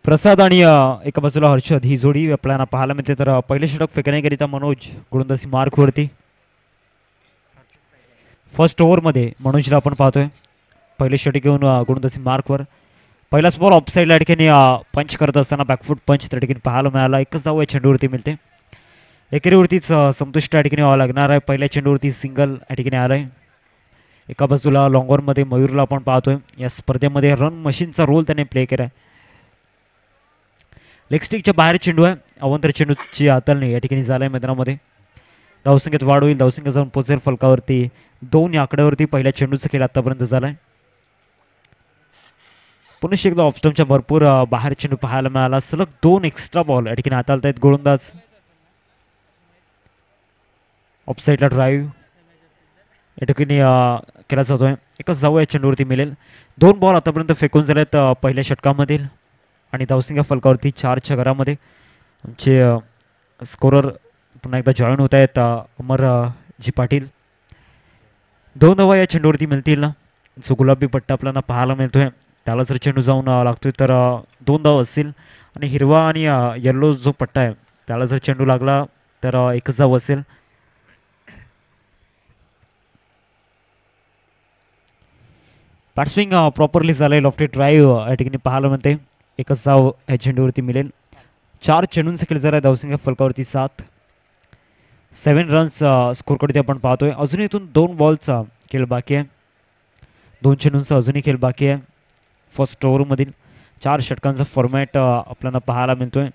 प्रसाद आणि एका बाजूला हर्षद ही जोडी आपल्याला पाहायला मिळते. तर पहिले षटक फेकण्याकरिता मनोज गोलंदाजी मार्कवरती. फर्स्ट ओव्हरमध्ये मनोजला आपण पाहतोय पहिले षटक घेऊन गोलंदाजी मार्कवर. पहिलाच बॉल ऑफसाईडला या ठिकाणी पंच करत असताना बॅकफूट पंच त्या ठिकाणी पाहायला मिळाला. एकच धाव या चेंडूवरती मिळते. एकेरीवरतीच संतुष्ट या ठिकाणी व्हावं लागणार आहे. पहिल्या चेंडूवरती सिंगल या ठिकाणी आलं आहे. एका बाजूला लॉंगॉनमध्ये मयूरला आपण पाहतोय. या स्पर्धेमध्ये रन मशीनचा रोल त्याने प्ले केला आहे. लेग स्टिकच्या बाहेर चेंडू आहे. अवंतर चेंडूची हाताळणी या ठिकाणी झालं आहे मैदानामध्ये. धावसंख्येत वाढ होईल. धावसंख्या जाऊन पोचेल फलकावरती 2 या आकड्यावरती पहिल्या चेंडूचा खेळ आतापर्यंत झाला आहे. पुन्हा एकदा ऑफस्टमच्या भरपूर बाहेर चेंडू पाहायला मिळाला. सलग 2 एक्स्ट्रा बॉल या ठिकाणी हाताळत आहेत गोलंदाज. ऑफसाईडला ड्राईव्ह या ठिकाणी केला जातोय. एकच धाव या चेंडूवरती मिळेल. 2 बॉल आतापर्यंत फेकून झाले आहेत पहिल्या षटकामधील आणि धावसंख्या फलकावरती 4च्या घरामध्ये. आमचे स्कोरर पुन्हा एकदा जॉईन होत आहेत अमर जी पाटील. 2 धावा या चेंडूवरती मिळतील ना. जो गुलाबी पट्टा आपल्याला पाहायला मिळतोय त्याला जर चेंडू जाऊन लागतोय तर 2 धाव असतील आणि हिरवा आणि येल्लो जो पट्टा आहे त्याला जर चेंडू लागला तर एकच धाव असेल. बॅट्सविंग प्रॉपरली झालंय. लॉफ्टी ड्राईव्ह या ठिकाणी पाहायला मिळते. एकच धाव या चेंडूवरती मिळेल. 4 चेंडूंचा खेळ झाला. धावसंख्या फलकावरती 7 रन्स स्कोरकडे आपण पाहतोय. अजून इथून 2 बॉलचा खेळ बाकी आहे. 2 चेंडूंचा अजूनही खेळ बाकी आहे. फर्स्ट ओव्हरमधील 4 षटकांचा फॉर्मॅट आपल्याला पाहायला मिळतोय.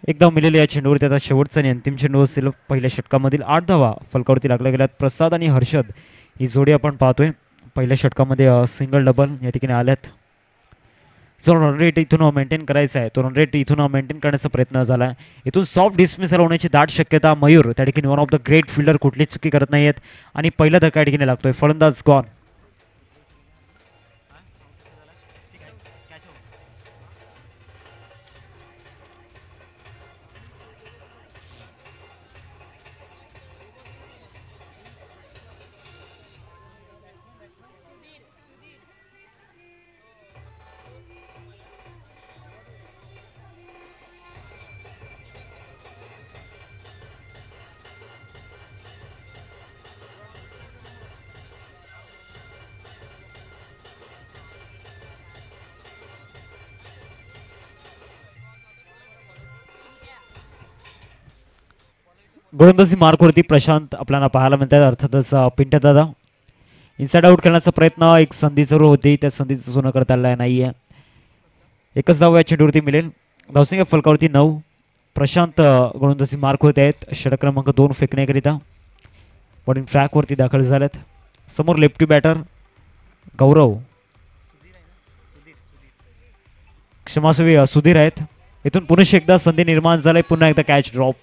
एक धाव मिळेल या चेंडूवरती. आता शेवटचा आणि अंतिम चेंडू असेल पहिल्या षटकामधील. 8 धावा फलकावरती लागल्या गेल्यात. प्रसाद आणि हर्षद ही जोडी आपण पाहतोय. पहिल्या षटकामध्ये सिंगल डबल या ठिकाणी आल्यात. जो रन रेट इथून मेंटेन करायचा आहे तो रन रेट इथून मेंटेन करण्याचा प्रयत्न झाला आहे. इथून सॉफ्ट डिस्मिसल होण्याची दाट शक्यता. मयूर त्या ठिकाणी one of the great fielder, कुठलीच चुकी करत नाही आहेत आणि पहिला धक्का या ठिकाणी लागतोय. फलंदाज गॉन. गोलंदाजी मार्कवरती प्रशांत आपल्याला पाहायला मिळतात. अर्थातच पिंट्या दादा इनसाइड आउट करण्याचा प्रयत्न. एक संधी जरूर होती. त्या संधीचं सोनं करता आलं नाही आहे. एकच धाव या चेंडूवरती मिळेल. धावसंख्या फलकावरती 9. प्रशांत गोलंदाजी मार्कवरती आहेत. षटक क्रमांक 2 फेकण्याकरिता बॉलिंग ट्रॅकवरती दाखल झाल्यात. समोर लेफ्टी बॅटर गौरव, क्षमास्वी सुधीर आहेत. इथून पुन्हा एकदा संधी निर्माण झालाय. पुन्हा एकदा कॅच ड्रॉप.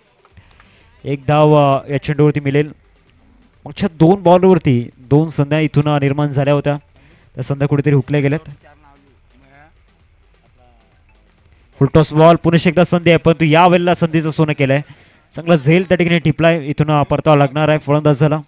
एक धाव या चेंडूवरती मिळेल. मागच्या 2 बॉलवरती 2 संध्या इथून निर्माण झाल्या होत्या. त्या संध्या कुठेतरी हुकल्या गेल्यात. Full toss ball. पुन्हा एकदा संधी आहे परंतु या वेळेला संधीचं सोनं केलंय. चांगला झेल त्या ठिकाणी टिपलाय. इथून परतावा लागणार आहे फलंदाजाला.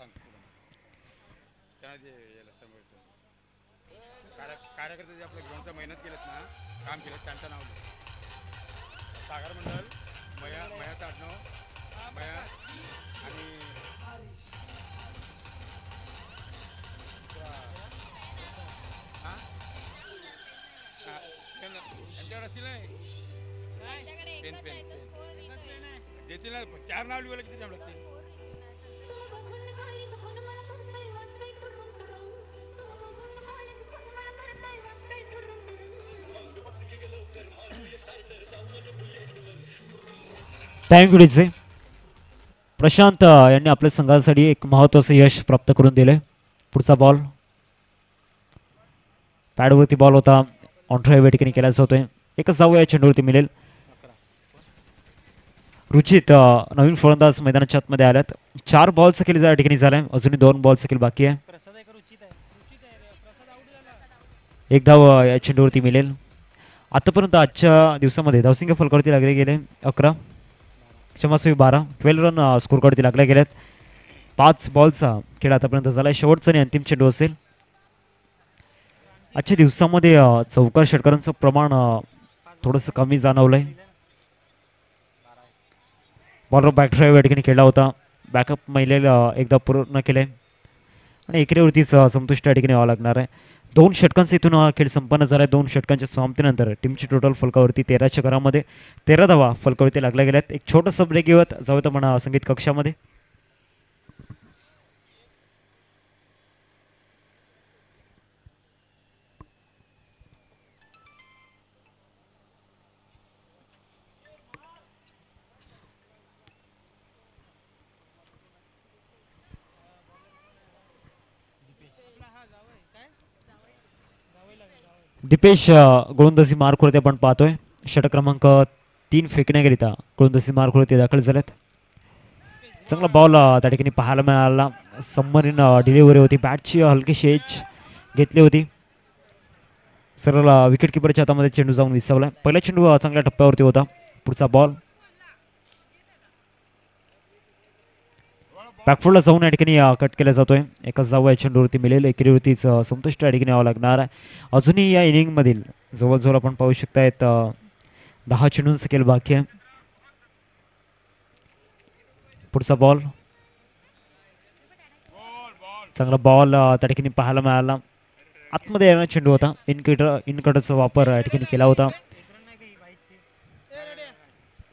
Thank you DJ. प्रशांत यांनी आपल्या संघासाठी एक महत्त्वाचं यश प्राप्त करून दिले. पुढचा बॉल पॅडवरती बॉल होता. ऑन ड्राईव्ह ठिकाणी केला जातोय. एकच धाव या चेंडूवरती मिळेल. रुचित नवीन फलंदाज मैदानाच्या आतमध्ये आल्यात. 4 बॉलचा खेळ या ठिकाणी झालाय. अजूनही 2 बॉलचा खेळ बाकी आहे. एक धाव या चेंडूवरती मिळेल. आतापर्यंत आजच्या दिवसामध्ये धावसंख्या फलकावरती लागले गेले 11, क्षमस्वी 12, 12 रन स्कोरकडे लागले गेलेत. 5 बॉलचा खेळ आतापर्यंत झाला. शेवटचा आणि अंतिम चेंडू असेल. आजच्या दिवसामध्ये चौकार षटकारांचं प्रमाण थोडंसं कमी जाणवलंय. बॉलर बॅक ड्राईव्ह या ठिकाणी खेळला होता. बॅकअप महिलेला एकदा पूर्ण केलंय आणि एकेरीवरतीच संतुष्ट या ठिकाणी व्हावं लागणार आहे. 2 षटकांचा इथून हा खेळ संपन्न झाला आहे. 2 षटकांच्या समाप्तीनंतर टीमची टोटल फलकावरती 13च्या घरामध्ये 13 धावा फलकावरती लागल्या गेल्यात. एक छोटंसं ब्रेक घेऊयात, जाऊया म्हणा संगीत कक्षामध्ये. दीपेश गोलंदाजी मार्कवरती आपण पाहतोय. षटक क्रमांक 3 फेकण्याकरिता गोलंदाजी मार्कवरती दाखल झालेत. चांगला बॉल त्या ठिकाणी पाहायला मिळाला. सबमरीन डिलिव्हरी होती. बॅटची हलकीशी एज घेतली होती. सरळ विकेट किपरच्या हातामध्ये चेंडू जाऊन विसावला. पहिला चेंडू चांगल्या टप्प्यावरती होता. पुढचा बॉल बॅकफुटला जाऊन या ठिकाणी कट केला जातोय. एकच धावा या चेंडूवरती मिळेल. एकेरीवरतीच संतुष्ट या ठिकाणी यावं लागणार आहे. अजूनही या इनिंगमधील जवळजवळ आपण पाहू शकतायत 10 चेंडूंचा खेळ बाकी आहे. पुढचा बॉल चांगला बॉल त्या ठिकाणी पाहायला मिळाला. आतमध्ये येणारा चेंडू होता. इनकटचा वापर या ठिकाणी केला होता.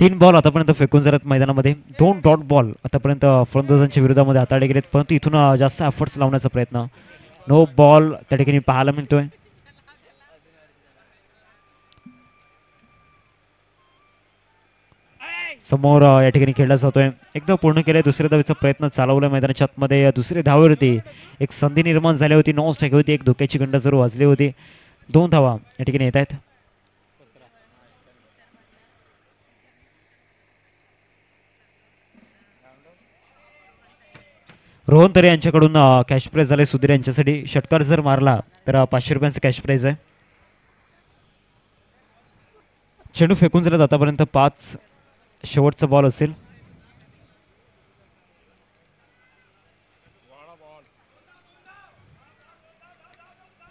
3 बॉल आतापर्यंत फेकून झालेत मैदानामध्ये. 2 डॉट बॉल आतापर्यंत फलंदाजांच्या विरोधामध्ये हाताळले गेलेत, परंतु इथून जास्त एफर्ट्स लावण्याचा प्रयत्न. नो बॉल त्या ठिकाणी पाहायला मिळतोय. समोर या ठिकाणी खेळला जातोय. एकदा पूर्ण केलंय. दुसऱ्या धावेचा प्रयत्न चालवलाय मैदानाच्या आतमध्ये. दुसऱ्या धावेवरती एक संधी निर्माण झाली होती. नॉन स्ट्राईक होती. एक धोक्याची गंड जरूर वाजली होती. 2 धावा या ठिकाणी येत आहेत. रोहन तरे यांच्याकडून कॅश प्राइज झाले सुधीर यांच्यासाठी. षटकार जर मारला तर 500 रुपयांचं कॅश प्राइज आहे. चेंडू फेकून झालेत आतापर्यंत 5. शेवटचा बॉल असेल.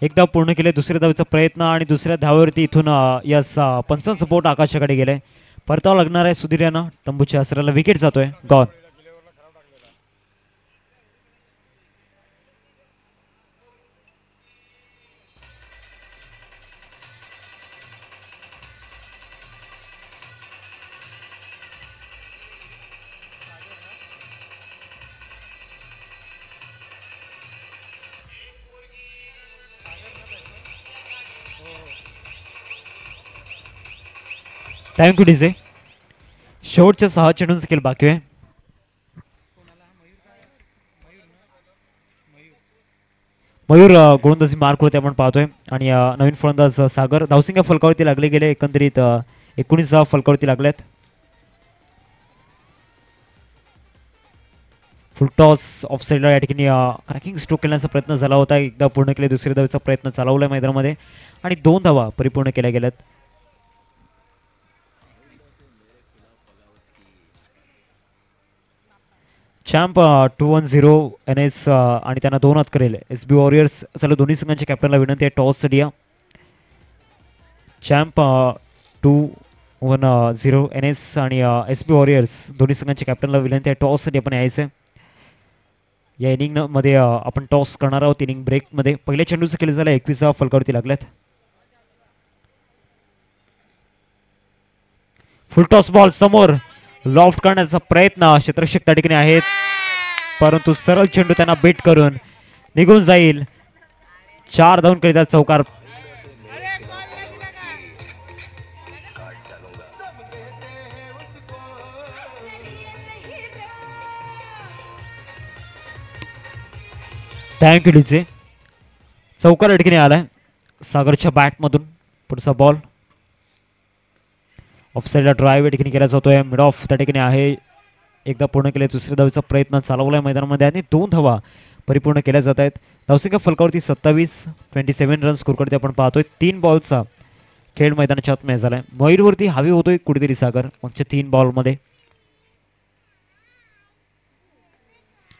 एकदा पूर्ण केले. दुसऱ्या धावेचा प्रयत्न आणि दुसऱ्या धावेवरती इथून यस पंचांचं बोट आकाशाकडे गेलंय. परतावं लागणार आहे सुधीर यांना. तंबूच्या आसराला विकेट जातोय. गॉन. Thank you DJ. शेवटच्या 6 चेंडूंचा खेळ बाकी आहे. मयूर गोलंदाजी मार्कवरती आपण पाहतोय आणि नवीन फलंदाज सागर. धावसिंगा फलकावरती लागले गेले. एकंदरीत 19 धावा फलकावरती लागल्यात. फुल टॉस ऑफ साईडला या ठिकाणी क्रॅकिंग स्ट्रोक केल्याचा प्रयत्न झाला होता. एकदा पूर्ण केले. दुसऱ्या धावेचा प्रयत्न चालवलाय मैदानामध्ये आणि 2 धावा परिपूर्ण केल्या गेल्यात. चॅम्प 2-10 NS आणि त्यांना 2 हात करेल. SB वॉरियर्स चला दोन्ही संघांच्या कॅप्टनला विनंती आहे टॉससाठी या. चॅम्प 2-10 NS आणि SB वॉरियर्स दोन्ही संघांच्या कॅप्टनला विनंती आहे टॉससाठी आपण यायचं. या इनिंगमध्ये आपण टॉस करणार आहोत. इनिंग ब्रेकमध्ये पहिल्या चेंडूचं केलं झालं. 21 फलकावरती लागल्यात. फुल टॉस बॉल समोर लॉफ्ट करण्याचा प्रयत्न. क्षेत्ररक्षक त्या ठिकाणी आहेत, परंतु सरळ चेंडू त्यांना बीट करून निघून जाईल. 4 धावून करीता चौकार. Thank you DJ. चौकार या ठिकाणी आलाय सागरच्या बॅटमधून. पुढचा बॉल ऑफसाईडला ड्राईव्ह या ठिकाणी केला जातोय. मिड ऑफ त्या ठिकाणी आहे. एकदा पूर्ण केले. दुसऱ्या धावेचा प्रयत्न चालवलाय मैदानामध्ये आणि 2 धावा परिपूर्ण केल्या जात आहेत. धावसंख्या फलकावरती 27 रन स्कोर करते आपण पाहतोय. 3 बॉलचा खेळ मैदानाच्या आत मॅच झालाय. मयूरवरती हवी होतोय कुठेतरी सागर मागच्या 3 बॉलमध्ये.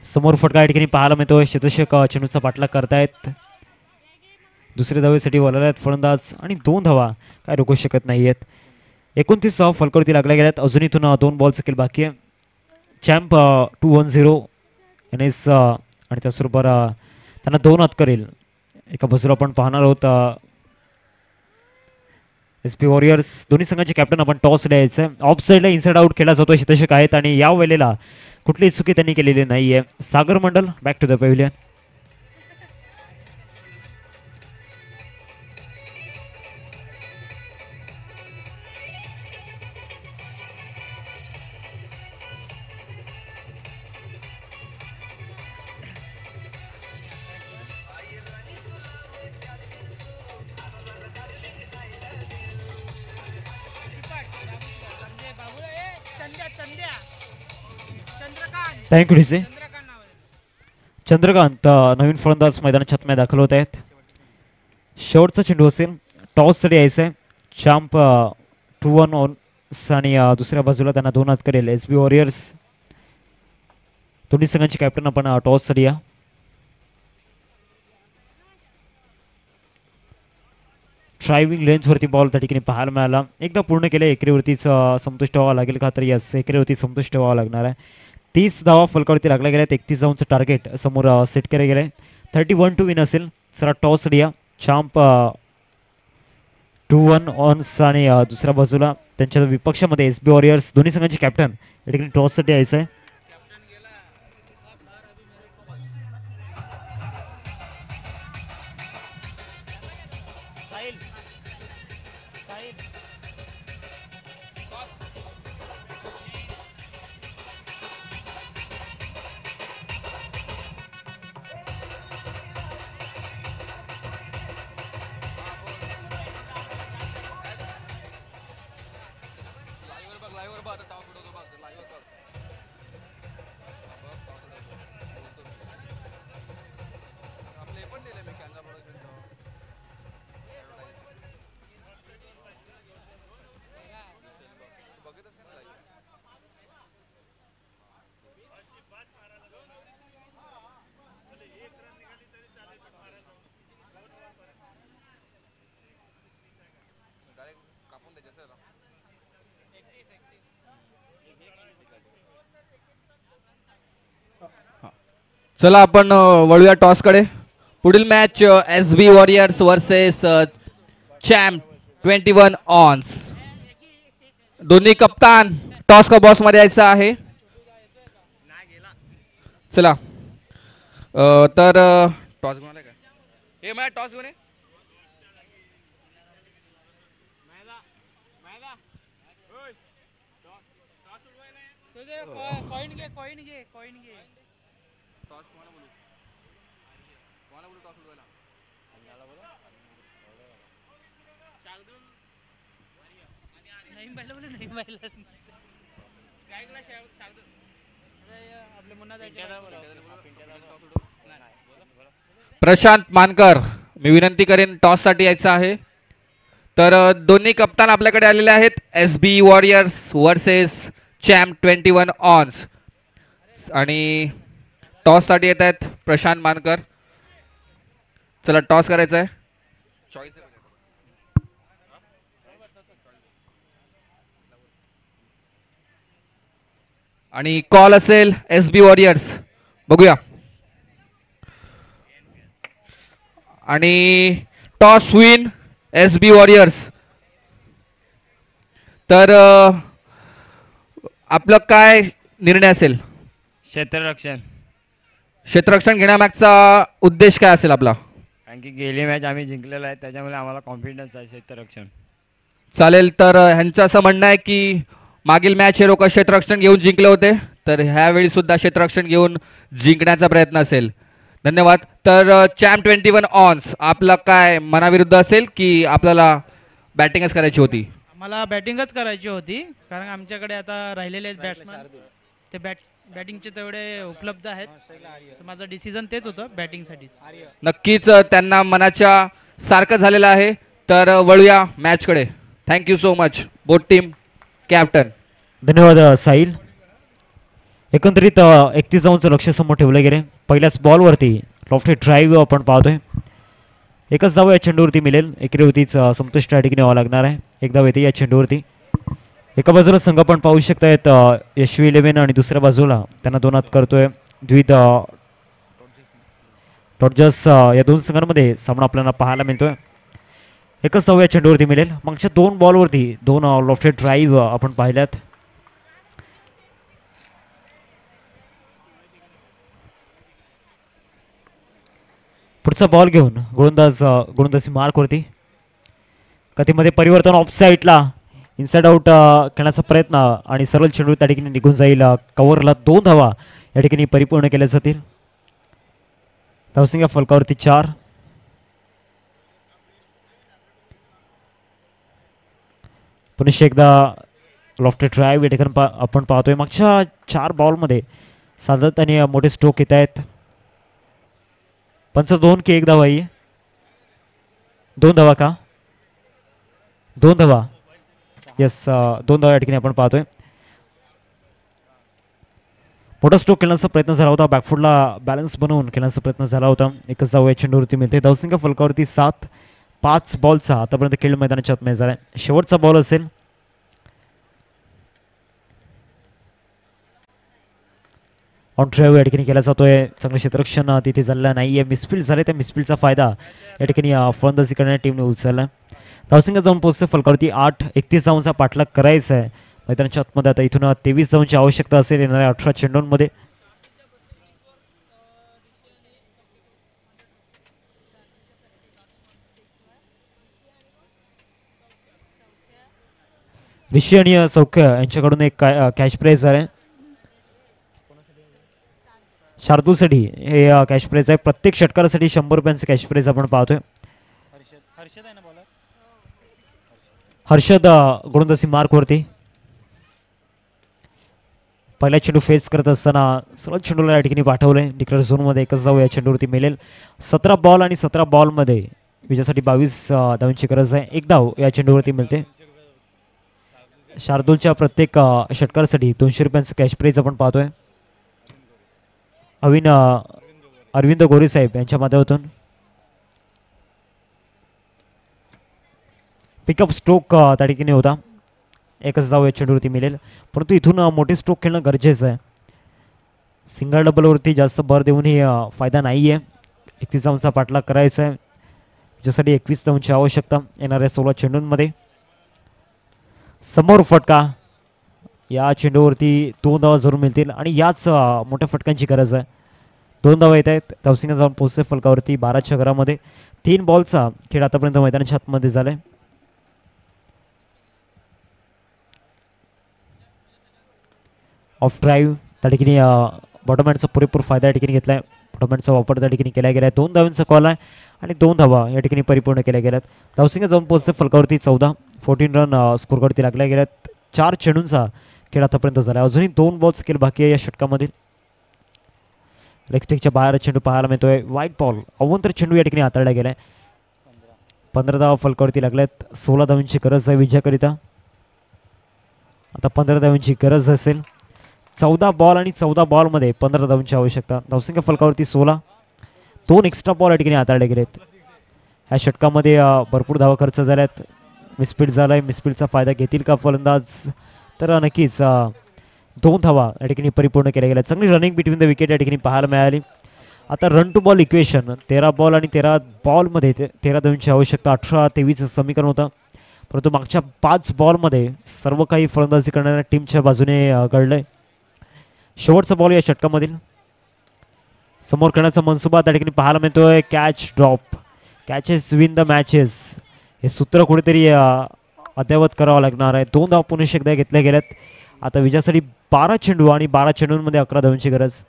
समोर फटका या ठिकाणी पाहायला मिळतोय. शतशक चेंडूचा पाठलाग करतायत. दुसऱ्या धावेसाठी वळले आहेत फलंदाज आणि 2 धावा काय रोखू शकत नाहीयेत. 29 फलकावरती लागल्या गेल्यात. अजून इथून 2 बॉल सकेल बाकी आहे. चॅम्प 2-1-0 एनएस आणि त्याचबरोबर त्यांना 2 हात करेल. एका बाजूला आपण पाहणार आहोत SP वॉरियर्स दोन्ही संघाचे कॅप्टन आपण टॉस द्यायचं. ऑफ साईडला इनसाइड आउट खेळला जातो शतशक आहेत आणि या वेळेला कुठलीही चुकी त्यांनी केलेली नाहीये. Sagar Mandal back to the pavilion. Thank you DC. Chandrakant नवीन फलंदाज मैदानाच्या छतम्या दाखल होत आहेत. शेवटचा चेंडू असेल. टॉससाठी यायचं आहे. चॅम्प 2-1 ऑन आणि दुसऱ्या बाजूला त्यांना 2 हात करेल SP वॉरियर्स. दोन्ही संघांचे कॅप्टन आपण टॉससाठी या. ड्रायव्हिंग लेन्थवरती बॉल त्या ठिकाणी पाहायला मिळाला. एकदा पूर्ण केलं. एकरीवरतीच संतुष्ट व्हावं लागेल का तर यस एकरीवरती संतुष्ट व्हावं लागणार आहे. 30 धावा फलकावरती लागल्या गेल्यात. 31 धावांचं टार्गेट समोर सेट केलं गेलं आहे. 31 टू विन असेल. चला टॉस या. चॅम्प 2-1 ऑन्स आणि दुसऱ्या बाजूला त्यांच्या विपक्षामध्ये SP वॉरियर्स दोन्ही संघांचे कॅप्टन या ठिकाणी टॉससाठी यायचं आहे. चला आपण वळूया टॉस कडे. पुढील match SB warriors versus champ 21 ऑन्स. दोन्ही कप्तान टॉस का बॉस मध्ये यायचं आहे. चला तर टॉस घेऊन आलाय का हे मॅच टॉस घेऊन कॉइन घे कॉइन घे कॉइन घे. प्रशांत मानकर मी विनंती करेन टॉस साठी यायचं आहे. तर दोन्ही कप्तान आपल्याकडे आलेले आहेत. SB वॉरियर्स वर्सेस चॅम्प 21 ऑन्स आणि टॉस साठी येत आहेत प्रशांत मानकर. चला टॉस करायचा आहे. आणि कॉल असेल SB वॉरियर्स. बघूया. आणि टॉस विन SB वॉरियर्स. तर आपलं काय निर्णय असेल. क्षेत्ररक्षण. क्षेत्ररक्षण घेण्यामागचा उद्देश काय असेल आपला. कारण की गेली मॅच आम्ही जिंकलेलो आहे त्याच्यामुळे आम्हाला कॉन्फिडन्स आहे क्षेत्ररक्षण. चालेल. तर ह्यांचं असं म्हणणं आहे की मागील मॅच हे लोक क्षेत्ररक्षण घेऊन जिंकले होते तर ह्यावेळी सुद्धा क्षेत्ररक्षण घेऊन जिंकण्याचा प्रयत्न असेल. धन्यवाद. तर चॅम्प 21 ऑन्स आपला काय मनाविरुद्ध असेल की आपल्याला बॅटिंगच करायची होती. आम्हाला बॅटिंगच करायची होती कारण आमच्याकडे आता राहिलेले बॅट्समन ते बॅटिंगचे तेवढे उपलब्ध आहेत. तर माझं डिसिजन तेच होतं बॅटिंगसाठीच. नक्कीच त्यांना मनाच्या सारखं झालेलं आहे. तर वळूया मॅचकडे. Thank you so much both team captain. धन्यवाद साहिल. एकंदरीत 31 धावांचं लक्ष समोर ठेवलं गेले. पहिल्याच बॉलवरती लॉफ्टेड ड्राईव्ह आपण पाहतोय. एकच धाव या चेंडूवरती मिळेल. एकेरीवरतीच संतुष्ट या ठिकाणी व्हावं लागणार आहे. एक धाव येते या चेंडूवरती. एका बाजूला संघ पण पाहू शकतायत यशवी 11 आणि दुसऱ्या बाजूला त्यांना दोन हात करतोय द्वित डॉडजर्स. या दोन संघांमध्ये सामना आपल्याला पाहायला मिळतोय. एकच धाव या चेंडूवरती मिळेल. मागच्या दोन बॉलवरती दोन लॉफ्टेड ड्राईव्ह आपण पाहिल्यात. पुढचा बॉल घेऊन गोलंदाजी मार्कवरती. गतीमध्ये परिवर्तन ऑफ साईडला इनसाइड आउट खेळण्याचा प्रयत्न आणि सरळ चेंडू त्या ठिकाणी निघून जाईल. कव्हरला 2 धावा या ठिकाणी परिपूर्ण केल्या जातील. धावसंख्या फलकावरती 4. पुन्हा एकदा लॉफ्टेड ड्राईव्ह या ठिकाणी आपण पाहतोय. मागच्या 4 बॉलमध्ये सातत्याने मोठे स्ट्रोक येत आहेत. 2 की 1 धावा आहे. 2 धावा का? 2 धावा. येस 2 धावा या ठिकाणी आपण पाहतोय. मोठा स्ट्रोक खेळण्याचा प्रयत्न झाला होता. बॅकफुटला बॅलन्स बनवून खेळण्याचा प्रयत्न झाला होता. एकच धाव या चेंडूवरती मिळते. धावसंख्या फलकावरती 7. 5 बॉलचा आतापर्यंत खेळ मैदानाच्या आत झाला. शेवटचा बॉल असेल. ऑन ड्राईव्ह या ठिकाणी केला जातोय. चांगलं क्षेत्ररक्षण तिथे झालेलं नाहीये. मिसफील्ड झाले. त्या मिसफील्डचा फायदा या ठिकाणी फलंदाजी करणाऱ्या टीमने उचलला. धावसंख्या जाऊन पोहोचते फलकावरती 8. 31 धावांचा पाठलाग करायचा आहे मैदानाच्या आतमध्ये. आता इथून 23 धावांची आवश्यकता असेल येणाऱ्या 18 चेंडूंमध्ये. ऋषी आणि सौख्य यांच्याकडून एक कॅश प्राइज आहे. शार्दूलसाठी हे कॅश प्राइज आहे. प्रत्येक षटकारासाठी 100 रुपयांचे कॅश प्राइज आपण पाहतोय. हर्षद गोलंदाजी मार्कवरती. पहिला चेंडू फेस करत असताना सरळ चेंडूला या ठिकाणी पाठवलंय. डिक्लेअर झोनमध्ये एकच धाव या चेंडूवरती मिळेल. 17 बॉल आणि 17 बॉलमध्ये विजयासाठी 22 धावांची गरज आहे. 1 धाव या चेंडूवरती मिळते. शार्दूलच्या प्रत्येक षटकारासाठी 200 रुपयांचं कॅश प्राइज आपण पाहतोय. अरविंद गोरे साहेब यांच्या माध्यमातून पिकअप स्ट्रोक त्या ठिकाणी होता. एकच धाव या चेंडूवरती मिळेल. परंतु इथून मोठे स्ट्रोक खेळणं गरजेचं आहे. सिंगल डबलवरती जास्त भर देऊनही फायदा नाही आहे. 31 धावांचा पाठलाग करायचा आहे ज्यासाठी 21 धावांची आवश्यकता येणाऱ्या 16 चेंडूंमध्ये. समोर फटका. या चेंडूवरती 2 धावा जरूर मिळतील आणि याच मोठ्या फटक्यांची गरज आहे. 2 धावा येत आहेत. धावसंख्या जाऊन पोहोचते फलकावरती 12च्या घरामध्ये. 3 बॉलचा खेळ आतापर्यंत मैदानाच्या आतमध्ये झालाय. ऑफ ड्राईव्ह त्या ठिकाणी बॉटमहँडचा पुरेपूर फायदा या ठिकाणी घेतलाय. बॉटमहँडचा वापर त्या ठिकाणी केला गेला आहे. 2 धावांचा कॉल आहे आणि 2 धावा या ठिकाणी परिपूर्ण केल्या गेल्यात. धावसंख्या जाऊन पोहोचते फलकावरती 14. 14 रन स्कोरवरती लागल्या गेल्यात. 4 चेंडूंचा खेळ आतापर्यंत झाला. अजूनही 2 बॉल्स खेळ बाकी आहे या षटकामधील. लेगस्टिकच्या बाहेर चेंडू पाहायला मिळतोय. व्हाईट बॉल अवंतर चेंडू या ठिकाणी हाताळला गेलाय. 15 धावा फलकावरती लागल्यात. 16 धावांची गरज आहे विजयाकरिता. आता 15 धावांची गरज असेल. 14 बॉल आणि 14 बॉलमध्ये 15 धावांची आवश्यकता. धावसंख्या फलकावरती 16. 2 एक्स्ट्रा बॉल या ठिकाणी हाताळले गेलेत. ह्या षटकामध्ये भरपूर धावा खर्च झाल्यात. मिसफील्ड झालाय. मिसफील्डचा फायदा घेतील का फलंदाज? तर नक्कीच 2 धावा या ठिकाणी परिपूर्ण केल्या गेल्या. चांगली रनिंग बिटवीन द विकेट या ठिकाणी पाहायला मिळाली. आता run to ball equation 13 ball आणि 13 बॉलमध्ये 13 धावांची आवश्यकता. 18-23 समीकरण होतं. परंतु मागच्या 5 बॉलमध्ये सर्व काही फलंदाजी करणाऱ्या टीमच्या बाजूने घडलंय. शेवटचा बॉल या षटकामधील. समोर करण्याचा मनसुबा त्या ठिकाणी पाहायला मिळतोय. Catch drop. Catches win the matches हे सूत्र कुठेतरी अद्ययावत करावं लागणार आहे. 2 धावा पुन्हा एकदा घेतल्या गेल्यात. आता विजयासाठी 12 चेंडू आणि 12 चेंडूंमध्ये 11 धावांची गरज.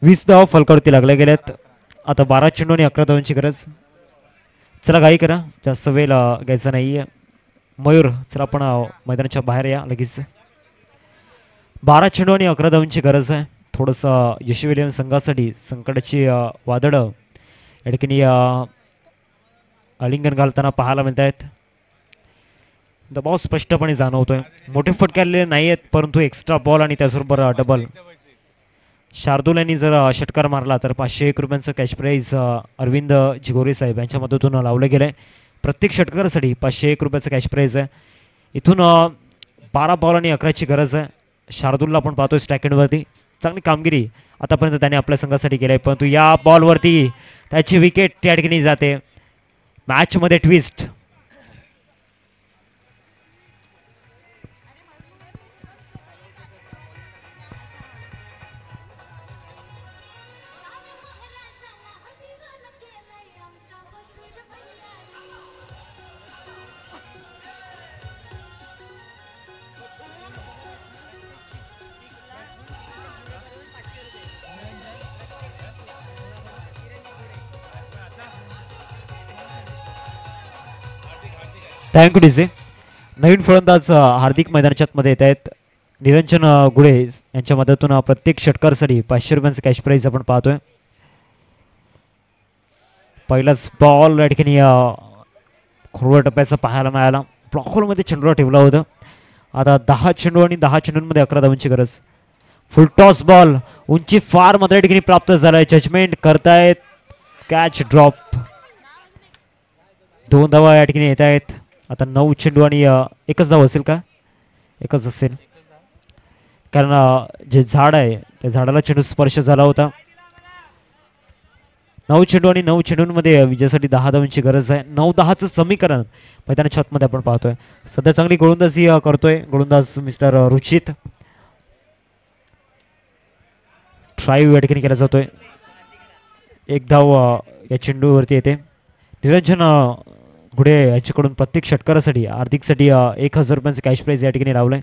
वीस धावा फलकावरती लागल्या गेल्यात. आता 12 चेंडू आणि 11 धावांची गरज. चला घाई करा, जास्त वेळ घ्यायचा नाहीये. मयूर चला आपण मैदानाच्या बाहेर या लगेच. 12 चेंडू आणि 11 धावांची गरज आहे. थोडंसं यशस्वी विलियम्स संघासाठी संकटाची वादळं या ठिकाणी आलिंगन घालताना पाहायला मिळत आहेत. दबाव स्पष्टपणे जाणवतोय. मोठे फटके आलेले नाही आहेत, परंतु एक्स्ट्रा बॉल आणि त्याचबरोबर डबल. शार्दूल यांनी जर षटकार मारला तर 501 रुपयांचं कॅश प्राईज अरविंद जिगोरे साहेब यांच्या मदतीतून लावलं गेलं आहे. प्रत्येक षटकारासाठी 501 रुपयाचं कॅश प्राईज आहे. इथून 12 बॉल आणि 11ची गरज आहे. शार्दूलला आपण पाहतोय स्टॅकेंडवरती चांगली कामगिरी आतापर्यंत त्याने आपल्या संघासाठी केली आहे, परंतु या बॉलवरती त्याची विकेट त्या ठिकाणी जाते. मॅचमध्ये ट्विस्ट. Thank you DJ. नवीन फलंदाज हार्दिक मैदानाच्या मध्ये येत आहेत. निरंजन गुळे यांच्या मदतीतून प्रत्येक षटकारासाठी 500 रुपयांचं कॅश प्राईज आपण पाहतोय. पहिलाच बॉल या ठिकाणी खोलवर टप्प्याचा पाहायला मिळाला. ब्लॉक होलमध्ये चेंडूला ठेवला होता. आता 10 चेंडू आणि 10 चेंडूंमध्ये 11 धावांची गरज. फुल टॉस बॉल उंची फार मात्र या ठिकाणी प्राप्त झालाय. जजमेंट करतायत. Catch drop. 2 धावा या ठिकाणी येत आहेत. आता 9 चेंडू आणि एकच धाव असेल का? एकच असेल, कारण जे झाड आहे त्या झाडाला चेंडू स्पर्श झाला होता. 9 चेंडू आणि 9 चेंडूंमध्ये विजयासाठी 10 धावांची गरज आहे. 9-10चं समीकरण मैदानाच्या छतमध्ये आपण पाहतोय. सध्या चांगली गोलंदाजी करतोय गोलंदाज मिस्टर रुचित. ट्राईव्ह या ठिकाणी केला जातोय. 1 धाव या चेंडूवरती येते. निरंजन गुडे यांच्याकडून प्रत्येक षटकारासाठी आर्थिकसाठी 1000 रुपयांचं कॅश प्राईज या ठिकाणी लावलंय.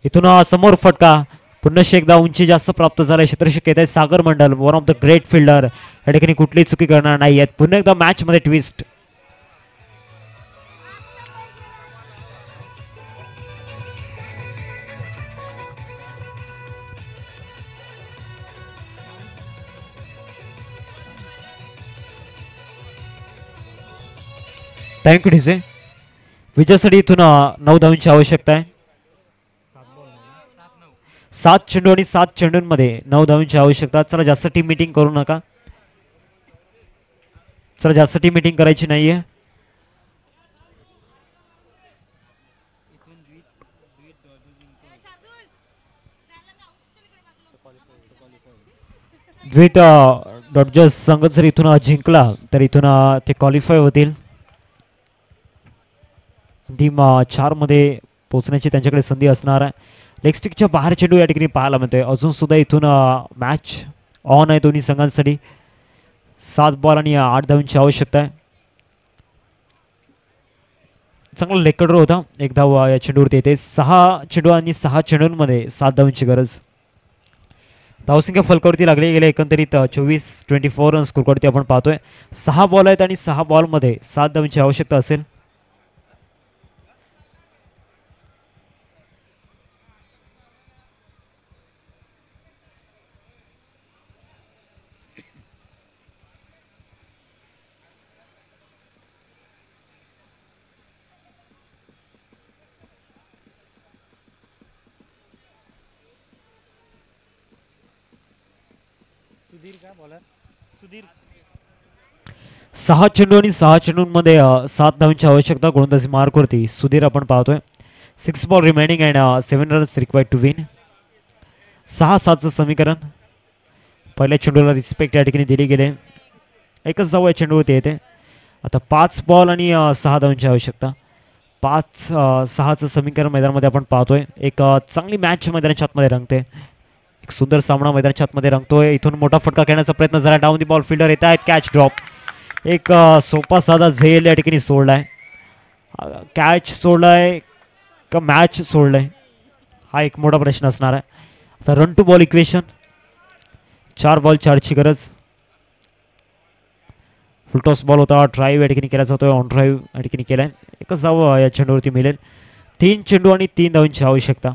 इथून समोर फटका. पुन्हा एकदा उंची जास्त प्राप्त झालाय. क्षेत्ररक्षक येत आहे Sagar Mandal, one of the great fielder. या ठिकाणी कुठलीही चुकी करणार नाही आहेत. पुन्हा एकदा मॅच मध्ये ट्विस्ट. Thank you DJ. विजयासाठी इथून 9 धावांची आवश्यकता आहे. 7 चेंडू आणि 7 चेंडूंमध्ये 9 धावांची आवश्यकता. चला जास्त टीम मीटिंग करू नका. चला जास्त टीम मीटिंग करायची नाहीये. द्वित डॉडजर्स संघ जर इथून जिंकला तर इथून ते क्वालिफाय होतील. अंतिम 4 मध्ये पोहोचण्याची त्यांच्याकडे संधी असणार आहे. लेग स्टिकच्या बाहेर चेंडू या ठिकाणी पाहायला मिळतोय. अजून सुद्धा इथून मॅच ऑन आहे दोन्ही संघांसाठी. 7 बॉल आणि 8 धावांची आवश्यकता आहे. चांगला लेग कटर होता. 1 धाव या चेंडूवरती येते. 6 चेंडू आणि 6 चेंडूंमध्ये 7 धावांची गरज. धावसंख्या फलकावरती लागली गेले एकंदरीत 24-24 रन स्कोरवरती आपण पाहतोय. 6 बॉल आहेत आणि 6 बॉलमध्ये 7 धावांची आवश्यकता असेल. सुधीर 6 चेंडू आणि 6 चेंडूंमध्ये 7 धावांची आवश्यकता. गोलंदाजी मार्कवरती सुधीर आपण पाहतोय. 6 ball remaining and 7 runs required to win. 6-7चं समीकरण. पहिल्या चेंडूला रिस्पेक्ट या ठिकाणी दिली गेले. एकच धाव या चेंडूवरती येते. आता 5 बॉल आणि 6 धावांची आवश्यकता. 5-6चं समीकरण मैदानामध्ये आपण पाहतोय. एक चांगली मॅच मैदानाच्या आतमध्ये रंगते. एक सुंदर सामना मैदानाच्या आतमध्ये रंगतोय. इथून मोठा फटका खेळण्याचा प्रयत्न झाला. डाऊन दी बॉल फिल्डर येत आहेत. Catch drop. एक सोपा साधा झेल या ठिकाणी सोडलाय. कॅच सोडलाय का मॅच सोडलाय हा एक मोठा प्रश्न असणार आहे. आता run to ball equation. 4 ball 4ची गरज. फुलटॉस बॉल होता. ड्राईव्ह या ठिकाणी केला जातोय. ऑन ड्राईव्ह या ठिकाणी केलाय. एकच धाव या चेंडूवरती मिळेल. 3 चेंडू आणि 3 धावांची आवश्यकता.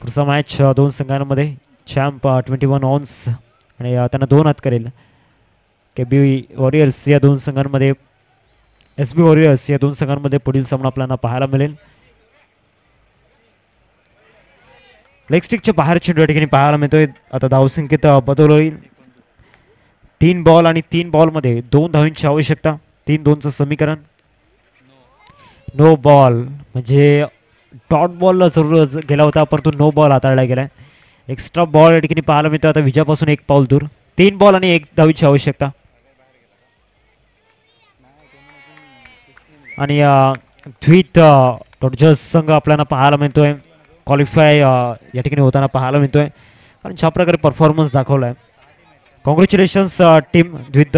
पुढचा मॅच 2 संघांमध्ये. चॅम्प 21 ऑन्स आणि त्यांना 2 हात करेल. केबी वॉरियर्स या 2 संघांमध्ये. SB वॉरियर्स या 2 संघांमध्ये पुढील सामना आपल्याला पाहायला मिळेल. लेग स्टिकच्या बाहेर चेंडू या ठिकाणी पाहायला मिळतोय. आता धावसंख्येत बदल होईल. 3 बॉल आणि 3 बॉलमध्ये 2 धावांची आवश्यकता. 3-2चं समीकरण. नो बॉल म्हणजे डॉट बॉल जरूर गेला होता परंतु नो बॉल हाताळला गेलाय. एक्स्ट्रा बॉल या ठिकाणी पाहायला मिळतो. आता विजयापासून 1 पाऊल दूर. 3 बॉल आणि 1 धावीची आवश्यकता. आणि द्वित डॉडजर्स संघ आपल्याला पाहायला मिळतोय. क्वालिफाय या ठिकाणी होताना पाहायला मिळतोय. आणि ज्या प्रकारे परफॉर्मन्स दाखवलाय. Congratulations team with